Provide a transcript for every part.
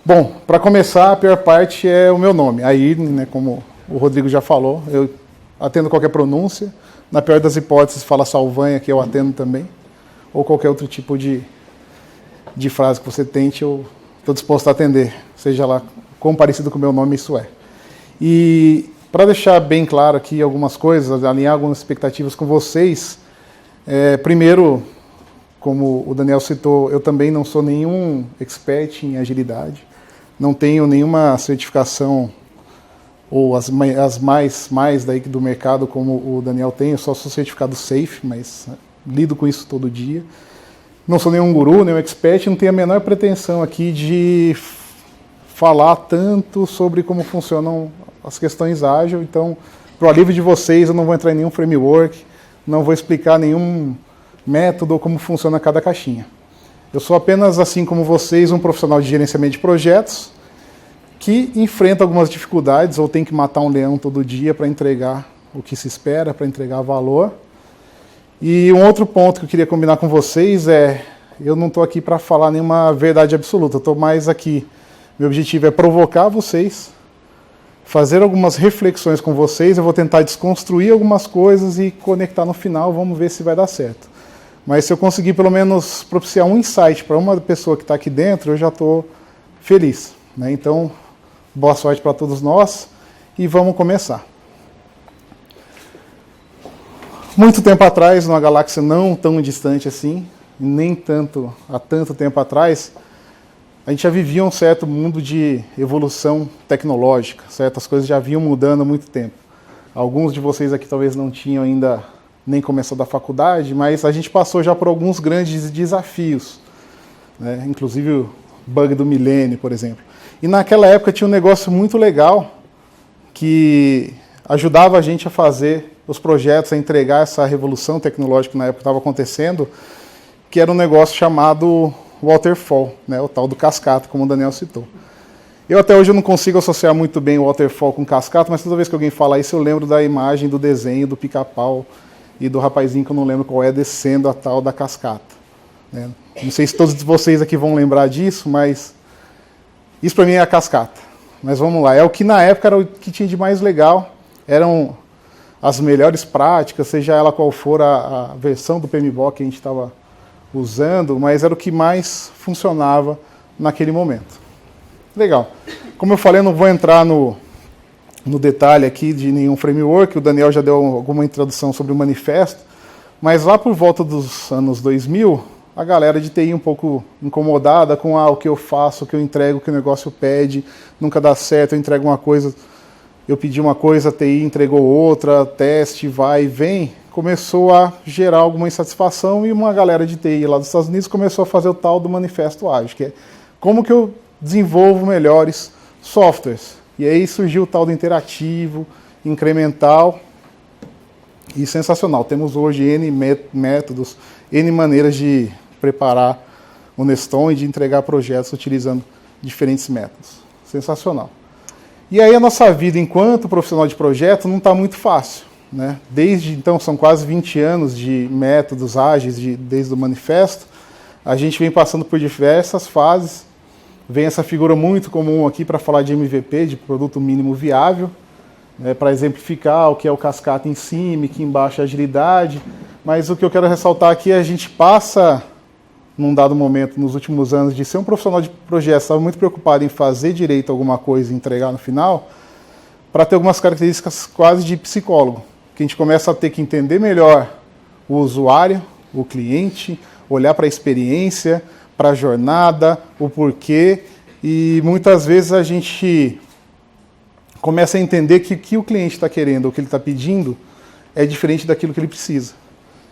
Bom, para começar, a pior parte é o meu nome, Ayrne, né, como o Rodrigo já falou. Eu atendo qualquer pronúncia. Na pior das hipóteses, fala Salvanha, que eu atendo também. Ou qualquer outro tipo de frase que você tente, eu estou disposto a atender. Seja lá quão parecido com o meu nome isso é. E para deixar bem claro aqui algumas coisas, alinhar algumas expectativas com vocês, primeiro, como o Daniel citou, eu também não sou nenhum expert em agilidade, não tenho nenhuma certificação ou as mais daí do mercado como o Daniel tem, eu só sou certificado SAFe, mas lido com isso todo dia. Não sou nenhum guru, nenhum expert, não tenho a menor pretensão aqui de falar tanto sobre como funcionam as questões ágil, então, para o alívio de vocês, eu não vou entrar em nenhum framework, não vou explicar nenhum método ou como funciona cada caixinha. Eu sou apenas, assim como vocês, um profissional de gerenciamento de projetos que enfrenta algumas dificuldades ou tem que matar um leão todo dia para entregar o que se espera, para entregar valor. E um outro ponto que eu queria combinar com vocês eu não estou aqui para falar nenhuma verdade absoluta, eu estou mais aqui, meu objetivo é provocar vocês, fazer algumas reflexões com vocês, eu vou tentar desconstruir algumas coisas e conectar no final, vamos ver se vai dar certo. Mas se eu conseguir pelo menos propiciar um insight para uma pessoa que está aqui dentro, eu já estou feliz, né? Então, boa sorte para todos nós e vamos começar. Muito tempo atrás, numa galáxia não tão distante assim, nem há tanto tempo atrás, a gente já vivia um certo mundo de evolução tecnológica, certas coisas já vinham mudando há muito tempo. Alguns de vocês aqui talvez não tinham ainda nem começado a faculdade, mas a gente passou já por alguns grandes desafios, né? Inclusive o bug do milênio, por exemplo. E naquela época tinha um negócio muito legal que ajudava a gente a fazer os projetos, a entregar essa revolução tecnológica que na época estava acontecendo, que era um negócio chamado Waterfall, né? O tal do cascata, como o Daniel citou. Eu até hoje não consigo associar muito bem o Waterfall com cascata, mas toda vez que alguém fala isso eu lembro da imagem do desenho do pica-pau e do rapazinho que eu não lembro qual é, descendo a tal da cascata, né? Não sei se todos vocês aqui vão lembrar disso, mas isso para mim é a cascata. Mas vamos lá, é o que na época era o que tinha de mais legal, eram as melhores práticas, seja ela qual for a versão do PMBOK que a gente estava usando, mas era o que mais funcionava naquele momento. Legal. Como eu falei, eu não vou entrar no detalhe aqui de nenhum framework, o Daniel já deu alguma introdução sobre o manifesto, mas lá por volta dos anos 2000, a galera de TI um pouco incomodada com o que eu faço, o que eu entrego, o que o negócio pede, nunca dá certo, eu entrego uma coisa, eu pedi uma coisa, a TI entregou outra, teste, vai e vem, começou a gerar alguma insatisfação e uma galera de TI lá dos Estados Unidos começou a fazer o tal do manifesto ágil, que é como que eu desenvolvo melhores softwares. E aí surgiu o tal do interativo, incremental e sensacional. Temos hoje N métodos, N maneiras de preparar o Neston e de entregar projetos utilizando diferentes métodos. Sensacional. E aí a nossa vida enquanto profissional de projeto não está muito fácil, né? Desde então, são quase 20 anos de métodos ágeis, desde o manifesto, a gente vem passando por diversas fases. Vem essa figura muito comum aqui para falar de MVP, de produto mínimo viável, né, para exemplificar o que é o cascata em cima, que embaixo é agilidade. Mas o que eu quero ressaltar aqui é a gente passa, num dado momento, nos últimos anos, de ser um profissional de projeto, estava muito preocupado em fazer direito alguma coisa e entregar no final, para ter algumas características quase de psicólogo, que a gente começa a ter que entender melhor o usuário, o cliente, olhar para a experiência, para a jornada, o porquê, e muitas vezes a gente começa a entender que o que o cliente está querendo, o que ele está pedindo, é diferente daquilo que ele precisa,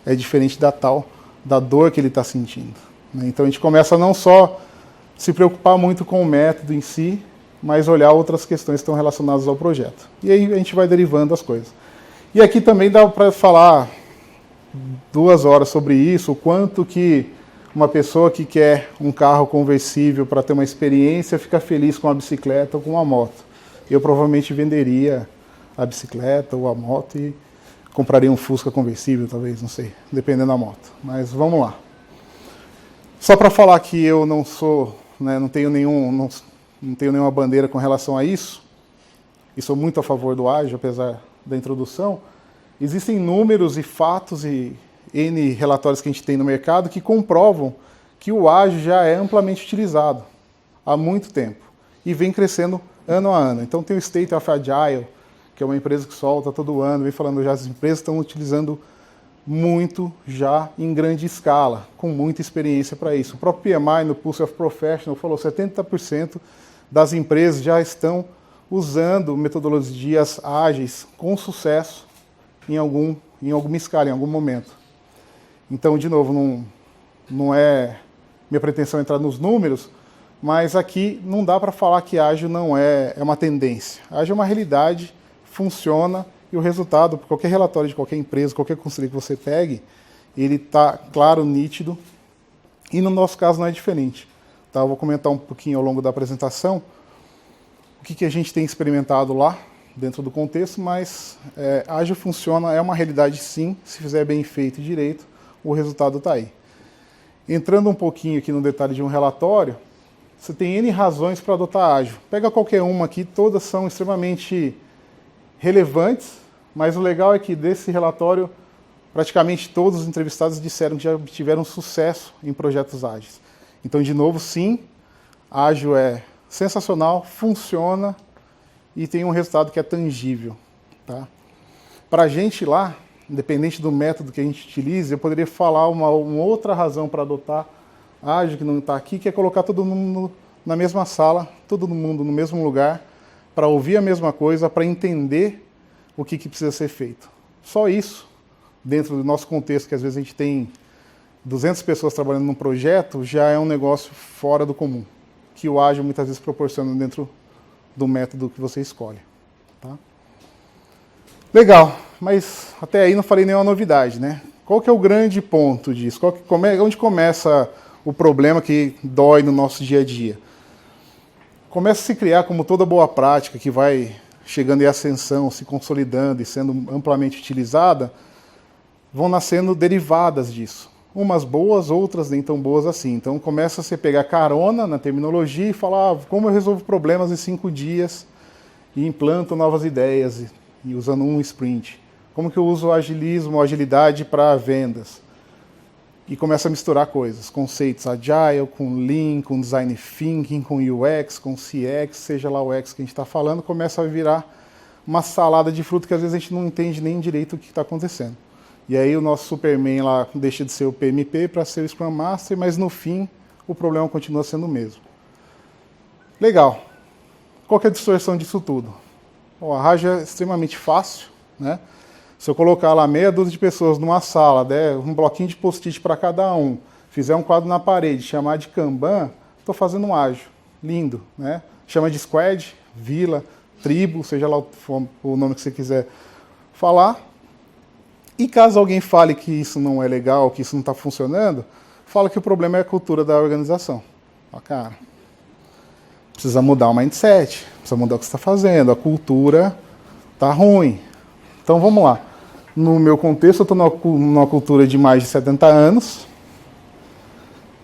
é diferente da dor que ele está sentindo, né? Então a gente começa a não só se preocupar muito com o método em si, mas olhar outras questões que estão relacionadas ao projeto. E aí a gente vai derivando as coisas. E aqui também dá para falar 2 horas sobre isso, o quanto que uma pessoa que quer um carro conversível para ter uma experiência fica feliz com a bicicleta ou com a moto. Eu provavelmente venderia a bicicleta ou a moto e compraria um Fusca conversível, talvez, não sei, dependendo da moto. Mas vamos lá. Só para falar que eu não sou, né, não tenho nenhum, não tenho nenhuma bandeira com relação a isso, e sou muito a favor do ágil, apesar da introdução. Existem números e fatos e N relatórios que a gente tem no mercado que comprovam que o ágil já é amplamente utilizado há muito tempo e vem crescendo ano a ano. Então tem o State of Agile, que é uma empresa que solta todo ano, vem falando já, as empresas estão utilizando muito já em grande escala, com muita experiência para isso. O próprio PMI no Pulse of Professional falou que 70% das empresas já estão usando metodologias ágeis com sucesso em alguma escala, em algum momento. Então, de novo, não é minha pretensão entrar nos números, mas aqui não dá para falar que ágil não é uma tendência. Ágil é uma realidade, funciona, e o resultado, qualquer relatório de qualquer empresa, qualquer conselho que você pegue, ele está claro, nítido, e no nosso caso não é diferente. Tá? Eu vou comentar um pouquinho ao longo da apresentação o que a gente tem experimentado lá, dentro do contexto, mas ágil funciona, é uma realidade sim, se fizer bem feito e direito, o resultado está aí. Entrando um pouquinho aqui no detalhe de um relatório, você tem N razões para adotar ágil. Pega qualquer uma aqui, todas são extremamente relevantes, mas o legal é que desse relatório, praticamente todos os entrevistados disseram que já tiveram sucesso em projetos ágeis. Então, de novo, sim, ágil é sensacional, funciona e tem um resultado que é tangível. Tá? Para a gente lá, independente do método que a gente utilize, eu poderia falar uma outra razão para adotar ágil, que não está aqui, que é colocar todo mundo na mesma sala, todo mundo no mesmo lugar, para ouvir a mesma coisa, para entender o que precisa ser feito. Só isso, dentro do nosso contexto, que às vezes a gente tem 200 pessoas trabalhando num projeto, já é um negócio fora do comum, que o ágil muitas vezes proporciona dentro do método que você escolhe. Tá? Legal, mas até aí não falei nenhuma novidade, né? Qual que é o grande ponto disso? Onde começa o problema que dói no nosso dia a dia? Começa a se criar, como toda boa prática que vai chegando em ascensão, se consolidando e sendo amplamente utilizada, vão nascendo derivadas disso. Umas boas, outras nem tão boas assim. Então começa a se pegar carona na terminologia e falar como eu resolvo problemas em 5 dias e implanto novas ideias e usando um sprint. Como que eu uso o agilismo, a agilidade para vendas? E começa a misturar coisas, conceitos agile, com lean, com design thinking, com UX, com CX, seja lá o X que a gente está falando, começa a virar uma salada de fruta que às vezes a gente não entende nem direito o que está acontecendo. E aí o nosso Superman lá deixa de ser o PMP para ser o Scrum Master, mas no fim o problema continua sendo o mesmo. Legal. Qual que é a distorção disso tudo? Bom, a ágil é extremamente fácil, né? Se eu colocar lá meia dúzia de pessoas numa sala, der um bloquinho de post-it para cada um, fizer um quadro na parede, chamar de Kanban, estou fazendo um ágil. Lindo, né? Chama de squad, vila, tribo, seja lá o nome que você quiser falar. E caso alguém fale que isso não é legal, que isso não está funcionando, fala que o problema é a cultura da organização. Ó, cara, precisa mudar o mindset, precisa mudar o que você está fazendo, a cultura está ruim. Então vamos lá. No meu contexto, eu estou numa cultura de mais de 70 anos,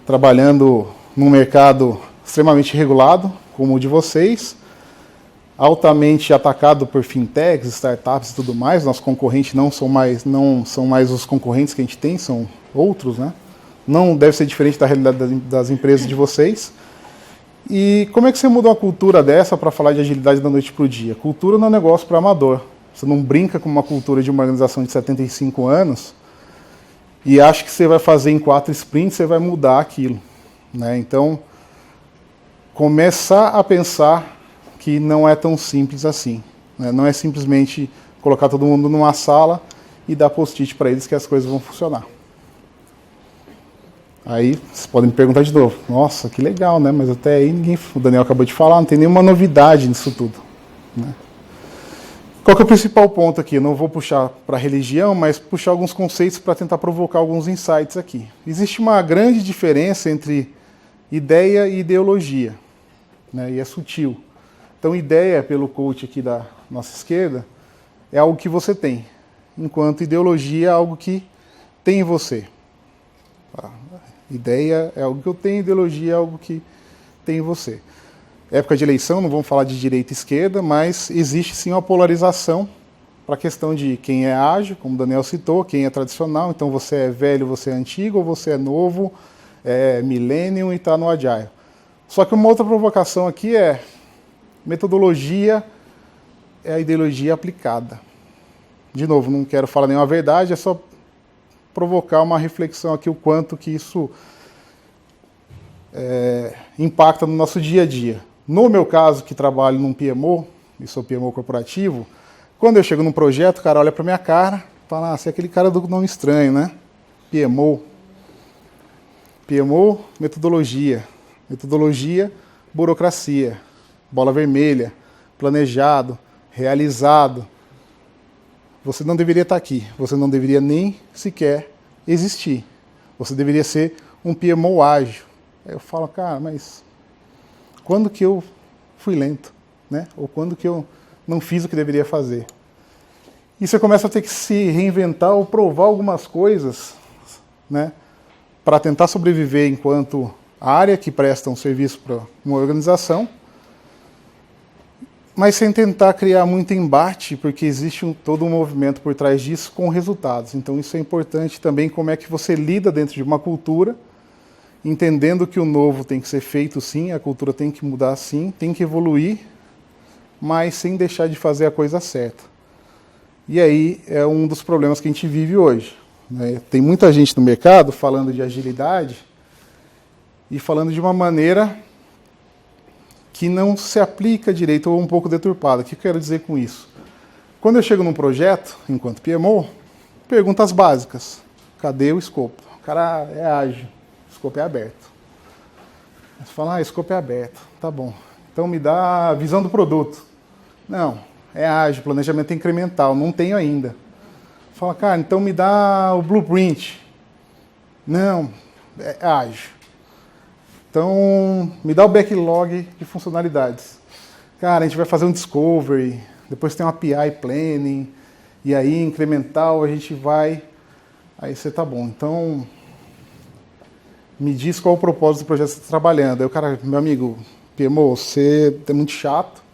trabalhando num mercado extremamente regulado, como o de vocês, altamente atacado por fintechs, startups e tudo mais. Nossos concorrentes não são mais os concorrentes que a gente tem, são outros, né? Não deve ser diferente da realidade das empresas de vocês. E como é que você muda uma cultura dessa para falar de agilidade da noite para o dia? Cultura não é um negócio para amador. Você não brinca com uma cultura de uma organização de 75 anos e acha que você vai fazer em 4 sprints, você vai mudar aquilo. Né? Então, começar a pensar que não é tão simples assim. Né? Não é simplesmente colocar todo mundo numa sala e dar post-it para eles que as coisas vão funcionar. Aí, vocês podem me perguntar de novo. Nossa, que legal, né? Mas até aí, o Daniel acabou de falar, não tem nenhuma novidade nisso tudo. Né? Qual que é o principal ponto aqui? Eu não vou puxar para a religião, mas puxar alguns conceitos para tentar provocar alguns insights aqui. Existe uma grande diferença entre ideia e ideologia, né? E é sutil. Então, ideia, pelo coach aqui da nossa esquerda, é algo que você tem, enquanto ideologia é algo que tem em você. Ideia é algo que eu tenho, ideologia é algo que tem em você. época de eleição, não vamos falar de direita e esquerda, mas existe sim uma polarização para a questão de quem é ágil, como o Daniel citou, quem é tradicional, então você é velho, você é antigo, ou você é novo, é millennium e está no agile. Só que uma outra provocação aqui é metodologia é a ideologia aplicada. De novo, não quero falar nenhuma verdade, é só provocar uma reflexão aqui o quanto que isso impacta no nosso dia a dia. No meu caso, que trabalho num PMO, e sou PMO corporativo, quando eu chego num projeto, o cara olha para minha cara e fala, você é aquele cara do nome estranho, né? PMO. PMO, metodologia. Metodologia, burocracia. Bola vermelha, planejado, realizado. Você não deveria estar aqui. Você não deveria nem sequer existir. Você deveria ser um PMO ágil. Aí eu falo, cara, mas quando que eu fui lento, né? Ou quando que eu não fiz o que deveria fazer? E você começa a ter que se reinventar ou provar algumas coisas, né? Para tentar sobreviver enquanto área que presta um serviço para uma organização, mas sem tentar criar muito embate, porque existe todo um movimento por trás disso com resultados. Então isso é importante também, como é que você lida dentro de uma cultura, entendendo que o novo tem que ser feito sim, a cultura tem que mudar sim, tem que evoluir, mas sem deixar de fazer a coisa certa. E aí é um dos problemas que a gente vive hoje, né? Tem muita gente no mercado falando de agilidade e falando de uma maneira que não se aplica direito ou um pouco deturpada. O que eu quero dizer com isso? Quando eu chego num projeto, enquanto PMO, perguntas básicas. Cadê o escopo? O cara é ágil, o escopo é aberto. Você fala, escopo é aberto, tá bom. Então me dá a visão do produto. Não, é ágil, planejamento incremental, não tenho ainda. Fala, cara, então me dá o blueprint. Não, é ágil. Então, me dá o backlog de funcionalidades. Cara, a gente vai fazer um discovery, depois tem um API planning, e aí incremental a gente vai... Aí você tá bom, então me diz qual o propósito do projeto que você está trabalhando. Aí o cara, meu amigo, PMO, você é muito chato,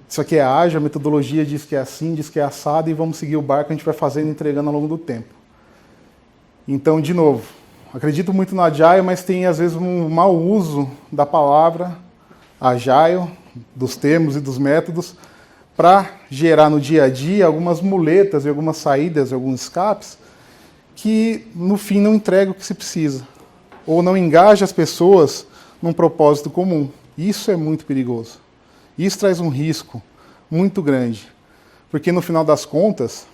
isso aqui é ágil, a metodologia diz que é assim, diz que é assado, e vamos seguir o barco, a gente vai fazendo e entregando ao longo do tempo. Então, de novo, acredito muito no Agile, mas tem às vezes um mau uso da palavra Agile, dos termos e dos métodos, para gerar no dia a dia algumas muletas e algumas saídas, alguns escapes, que no fim não entregam o que se precisa, ou não engaja as pessoas num propósito comum. Isso é muito perigoso. Isso traz um risco muito grande, porque no final das contas,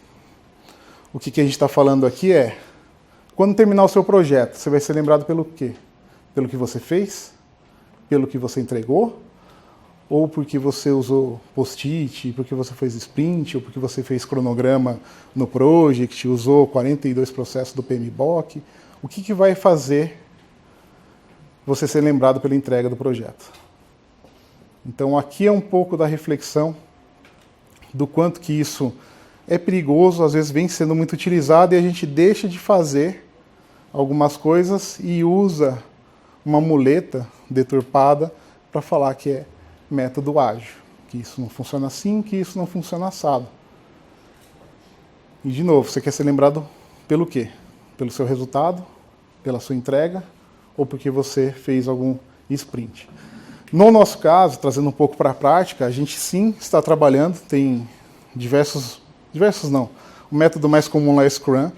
o que a gente está falando aqui é, quando terminar o seu projeto, você vai ser lembrado pelo quê? Pelo que você fez? Pelo que você entregou? Ou porque você usou post-it, porque você fez sprint, ou porque você fez cronograma no project, usou 42 processos do PMBOK? O que vai fazer você ser lembrado pela entrega do projeto? Então aqui é um pouco da reflexão do quanto que isso é perigoso, às vezes vem sendo muito utilizado e a gente deixa de fazer algumas coisas e usa uma muleta deturpada para falar que é método ágil, que isso não funciona assim, que isso não funciona assado. E de novo, você quer ser lembrado pelo quê? Pelo seu resultado, pela sua entrega ou porque você fez algum sprint? No nosso caso, trazendo um pouco para a prática, a gente sim está trabalhando, tem diversos não, o método mais comum lá é Scrum.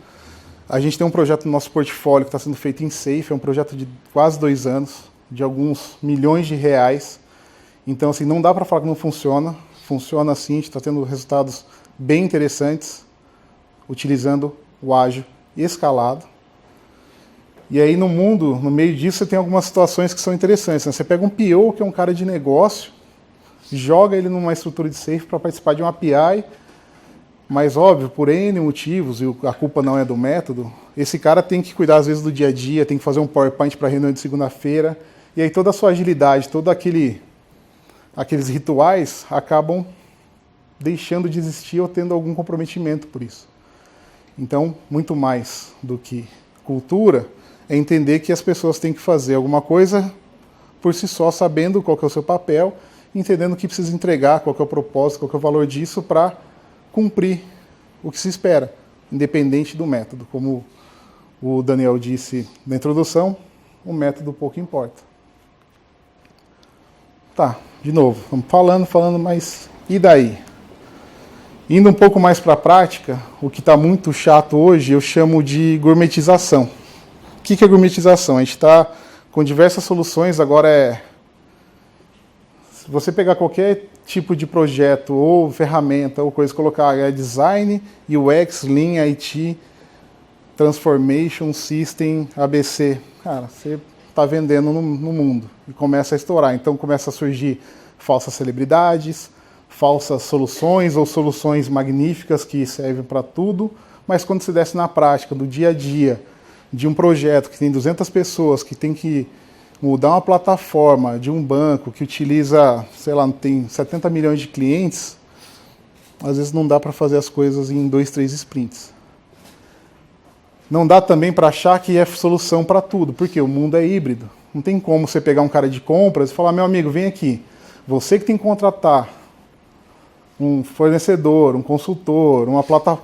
A gente tem um projeto no nosso portfólio que está sendo feito em Safe, é um projeto de quase 2 anos, de alguns milhões de reais. Então, assim, não dá para falar que não funciona. Funciona assim, a gente está tendo resultados bem interessantes, utilizando o ágil escalado. E aí, no mundo, no meio disso, você tem algumas situações que são interessantes, né? Você pega um PO, que é um cara de negócio, joga ele numa estrutura de Safe para participar de um API, mas, óbvio, por N motivos, e a culpa não é do método, esse cara tem que cuidar, às vezes, do dia a dia, tem que fazer um PowerPoint para a reunião de segunda-feira, e aí toda a sua agilidade, todos aqueles rituais acabam deixando de existir ou tendo algum comprometimento por isso. Então, muito mais do que cultura, é entender que as pessoas têm que fazer alguma coisa por si só, sabendo qual que é o seu papel, entendendo o que precisa entregar, qual que é o propósito, qual que é o valor disso para cumprir o que se espera, independente do método. Como o Daniel disse na introdução, o método pouco importa. Tá, de novo, vamos falando, mas e daí? Indo um pouco mais para a prática, o que está muito chato hoje, eu chamo de gourmetização. O que é gourmetização? A gente está com diversas soluções, agora se você pegar qualquer tipo de projeto, ou ferramenta, ou coisa, colocar design, UX, Lean, IT, Transformation, System, ABC, cara, você está vendendo no mundo e começa a estourar. Então começa a surgir falsas celebridades, falsas soluções ou soluções magníficas que servem para tudo, mas quando se desce na prática, do dia a dia, de um projeto que tem 200 pessoas, que tem que mudar uma plataforma de um banco que utiliza, sei lá, tem 70 milhões de clientes, às vezes não dá para fazer as coisas em 2, 3 sprints. Não dá também para achar que é solução para tudo, porque o mundo é híbrido. Não tem como você pegar um cara de compras e falar, meu amigo, vem aqui, você que tem que contratar um fornecedor, um consultor,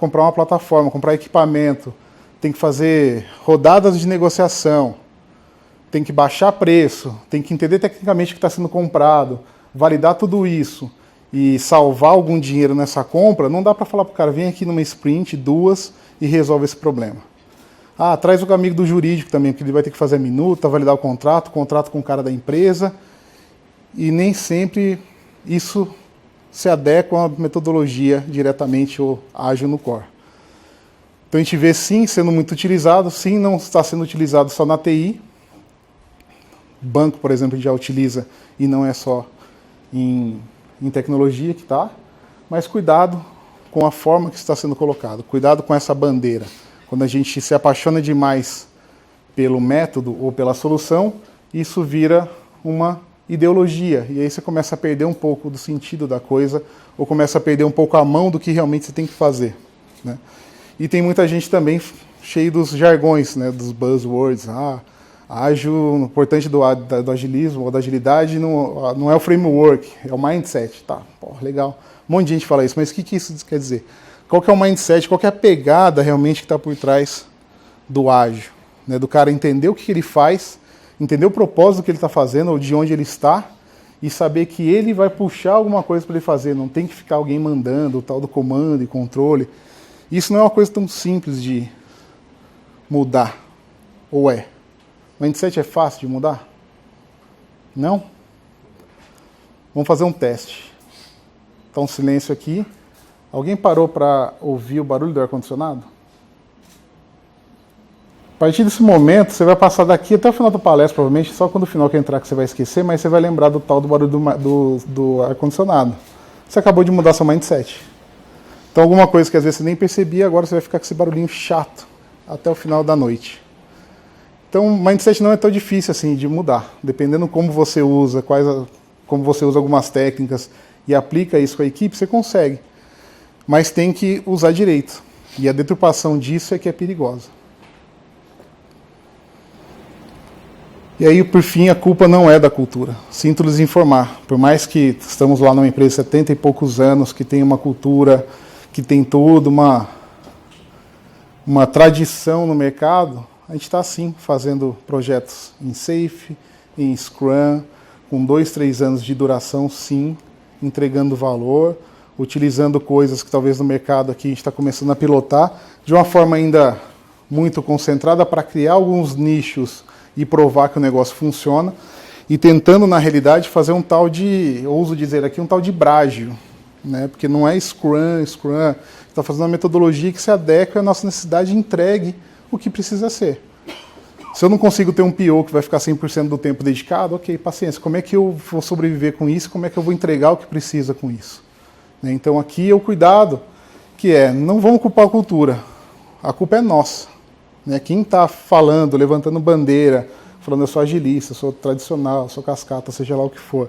comprar uma plataforma, comprar equipamento, tem que fazer rodadas de negociação, tem que baixar preço, tem que entender tecnicamente o que está sendo comprado, validar tudo isso e salvar algum dinheiro nessa compra. Não dá para falar para o cara, vem aqui numa sprint, 2 e resolve esse problema. Ah, traz o amigo do jurídico também, porque ele vai ter que fazer a minuta, validar o contrato com o cara da empresa, e nem sempre isso se adequa a uma metodologia diretamente ou ágil no core. Então a gente vê sim sendo muito utilizado, sim não está sendo utilizado só na TI. Banco, por exemplo, a gente já utiliza e não é só em tecnologia que está, mas cuidado com a forma que está sendo colocado, cuidado com essa bandeira. Quando a gente se apaixona demais pelo método ou pela solução, isso vira uma ideologia, e aí você começa a perder um pouco do sentido da coisa, ou começa a perder um pouco a mão do que realmente você tem que fazer, né? E tem muita gente também cheio dos jargões, né, dos buzzwords. Ágil, o importante do agilismo ou da agilidade não é o framework, é o mindset. Tá, pô, legal. Um monte de gente fala isso, mas o que isso quer dizer? Qual que é o mindset, qual que é a pegada realmente que está por trás do ágil? Né, do cara entender o que ele faz, entender o propósito que ele está fazendo ou de onde ele está e saber que ele vai puxar alguma coisa para ele fazer. Não tem que ficar alguém mandando, o tal do comando e controle. Isso não é uma coisa tão simples de mudar. Ou é? O mindset é fácil de mudar? Não? Vamos fazer um teste. Está um silêncio aqui. Alguém parou para ouvir o barulho do ar-condicionado? A partir desse momento, você vai passar daqui até o final da palestra, provavelmente, só quando o final que entrar que você vai esquecer, mas você vai lembrar do tal do barulho do ar-condicionado. Você acabou de mudar seu mindset. Então, alguma coisa que às vezes você nem percebia, agora você vai ficar com esse barulhinho chato até o final da noite. Então, o mindset não é tão difícil assim de mudar. Dependendo como você usa, como você usa algumas técnicas e aplica isso com a equipe, você consegue. Mas tem que usar direito. E a deturpação disso é que é perigosa. E aí, por fim, a culpa não é da cultura. Sinto lhes informar. Por mais que estamos lá numa empresa de 70 e poucos anos, que tem uma cultura, que tem toda uma tradição no mercado, a gente está sim fazendo projetos em Safe, em Scrum, com 2, 3 anos de duração, sim, entregando valor, utilizando coisas que talvez no mercado aqui a gente está começando a pilotar, de uma forma ainda muito concentrada para criar alguns nichos e provar que o negócio funciona, e tentando, na realidade, fazer um tal de, ouso dizer aqui, um tal de brágio, né? Porque não é Scrum, está fazendo uma metodologia que se adequa à nossa necessidade e entregue o que precisa ser. Se eu não consigo ter um PO que vai ficar 100% do tempo dedicado, ok, paciência, como é que eu vou sobreviver com isso, como é que eu vou entregar o que precisa com isso? Né? Então aqui é o cuidado, que é, não vamos culpar a cultura, a culpa é nossa. Né? Quem está falando, levantando bandeira, falando eu sou agilista, sou tradicional, sou cascata, seja lá o que for,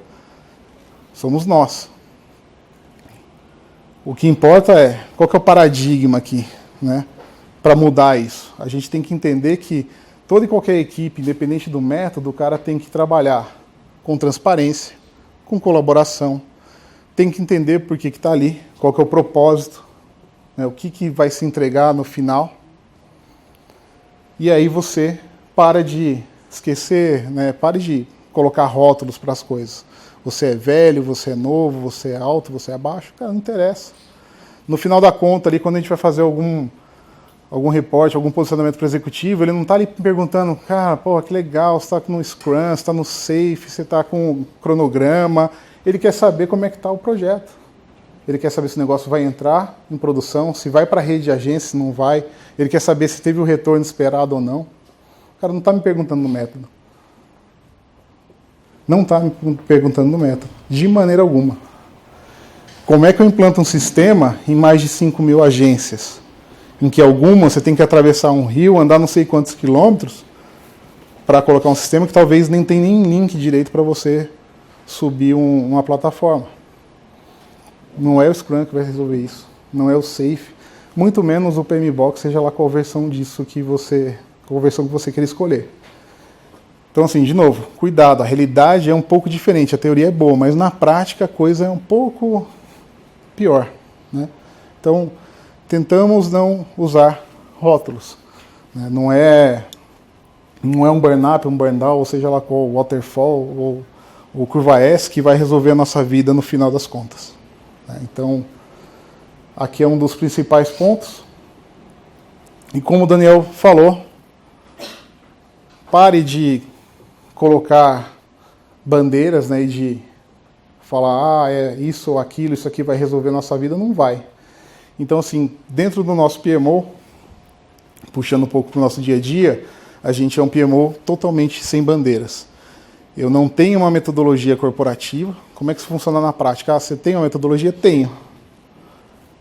somos nós. O que importa é, qual que é o paradigma aqui, né? Para mudar isso? A gente tem que entender que toda e qualquer equipe, independente do método, o cara tem que trabalhar com transparência, com colaboração. Tem que entender por que está ali, qual que é o propósito, né, o que vai se entregar no final. E aí você para de esquecer, né, pare de colocar rótulos para as coisas. Você é velho, você é novo, você é alto, você é baixo, cara, não interessa. No final da conta, ali, quando a gente vai fazer algum reporte, algum posicionamento para o executivo, ele não está ali perguntando, cara, pô, que legal, você está no Scrum, você está no Safe, você está com o cronograma. Ele quer saber como é que está o projeto. Ele quer saber se o negócio vai entrar em produção, se vai para a rede de agência, se não vai. Ele quer saber se teve o retorno esperado ou não. O cara não está me perguntando no método. Não está me perguntando no método, de maneira alguma. Como é que eu implanto um sistema em mais de 5.000 agências? Em que algumas você tem que atravessar um rio, andar não sei quantos quilômetros, para colocar um sistema que talvez nem tenha nem link direito para você subir uma plataforma. Não é o Scrum que vai resolver isso. Não é o Safe. Muito menos o PMBOK, seja lá qual versão disso qual versão que você quer escolher. Então, assim, de novo, cuidado, a realidade é um pouco diferente, a teoria é boa, mas na prática a coisa é um pouco pior, né? Então, tentamos não usar rótulos, né? Não é um burn-up, um burn-down, ou seja lá qual, waterfall ou curva S que vai resolver a nossa vida no final das contas, né? Então, aqui é um dos principais pontos. E como o Daniel falou, pare de colocar bandeiras, né, e de falar, é isso ou aquilo, isso aqui vai resolver a nossa vida, não vai. Então, assim, dentro do nosso PMO, puxando um pouco para o nosso dia a dia, a gente é um PMO totalmente sem bandeiras. Eu não tenho uma metodologia corporativa. Como é que isso funciona na prática? Ah, você tem uma metodologia? Tenho.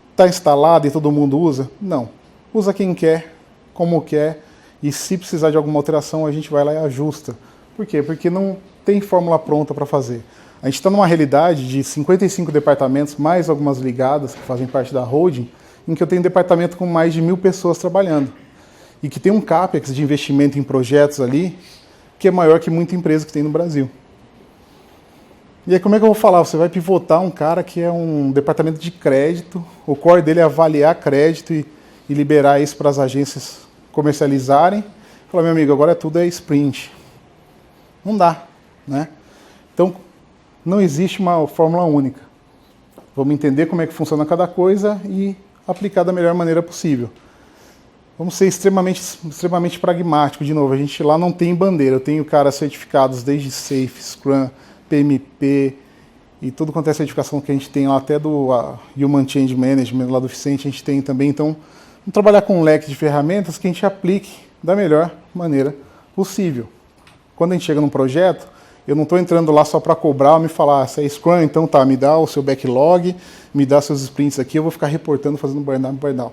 Está instalada e todo mundo usa? Não. Usa quem quer, como quer, e se precisar de alguma alteração, a gente vai lá e ajusta. Por quê? Porque não tem fórmula pronta para fazer. A gente está numa realidade de 55 departamentos, mais algumas ligadas, que fazem parte da holding, em que eu tenho um departamento com mais de 1.000 pessoas trabalhando. E que tem um CAPEX de investimento em projetos ali, que é maior que muita empresa que tem no Brasil. E aí como é que eu vou falar? Você vai pivotar um cara que é um departamento de crédito, o core dele é avaliar crédito e liberar isso para as agências comercializarem. Falar, meu amigo, agora tudo é sprint. Não dá, né? Então, não existe uma fórmula única. Vamos entender como é que funciona cada coisa e aplicar da melhor maneira possível. Vamos ser extremamente pragmáticos. De novo, a gente lá não tem bandeira. Eu tenho caras certificados desde Safe, Scrum, PMP e tudo quanto é certificação que a gente tem lá, até do Human Change Management, lá do Vicente, a gente tem também. Então, vamos trabalhar com um leque de ferramentas que a gente aplique da melhor maneira possível. Quando a gente chega num projeto, eu não estou entrando lá só para cobrar ou me falar, se é Scrum, então tá, me dá o seu backlog, me dá seus sprints aqui, eu vou ficar reportando, fazendo burn-down.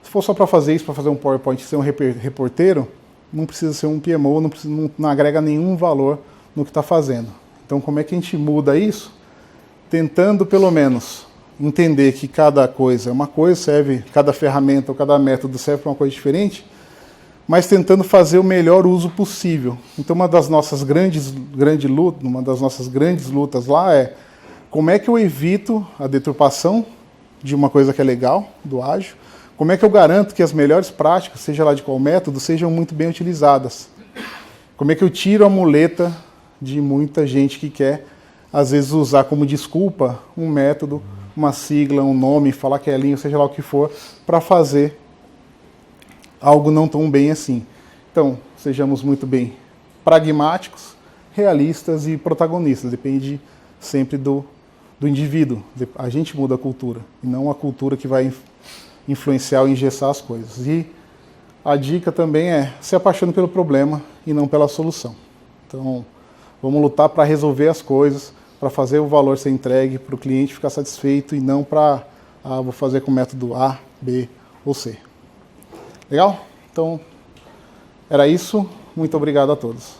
Se for só para fazer isso, para fazer um PowerPoint, ser um reporteiro, não precisa ser um PMO, não agrega nenhum valor no que está fazendo. Então, como é que a gente muda isso? Tentando, pelo menos, entender que cada coisa é uma coisa, serve, cada ferramenta ou cada método serve para uma coisa diferente, mas tentando fazer o melhor uso possível. Então, uma das nossas grandes lutas lá é como é que eu evito a deturpação de uma coisa que é legal, do ágil, como é que eu garanto que as melhores práticas, seja lá de qual método, sejam muito bem utilizadas. Como é que eu tiro a muleta de muita gente que quer, às vezes, usar como desculpa um método, uma sigla, um nome, falar que é linha, seja lá o que for, para fazer algo não tão bem assim. Então, sejamos muito bem pragmáticos, realistas e protagonistas. Depende sempre do indivíduo. A gente muda a cultura, e não a cultura que vai influenciar ou engessar as coisas. E a dica também é se apaixone pelo problema e não pela solução. Então, vamos lutar para resolver as coisas, para fazer o valor ser entregue, para o cliente ficar satisfeito e não para, vou fazer com o método A, B ou C. Legal? Então, era isso. Muito obrigado a todos.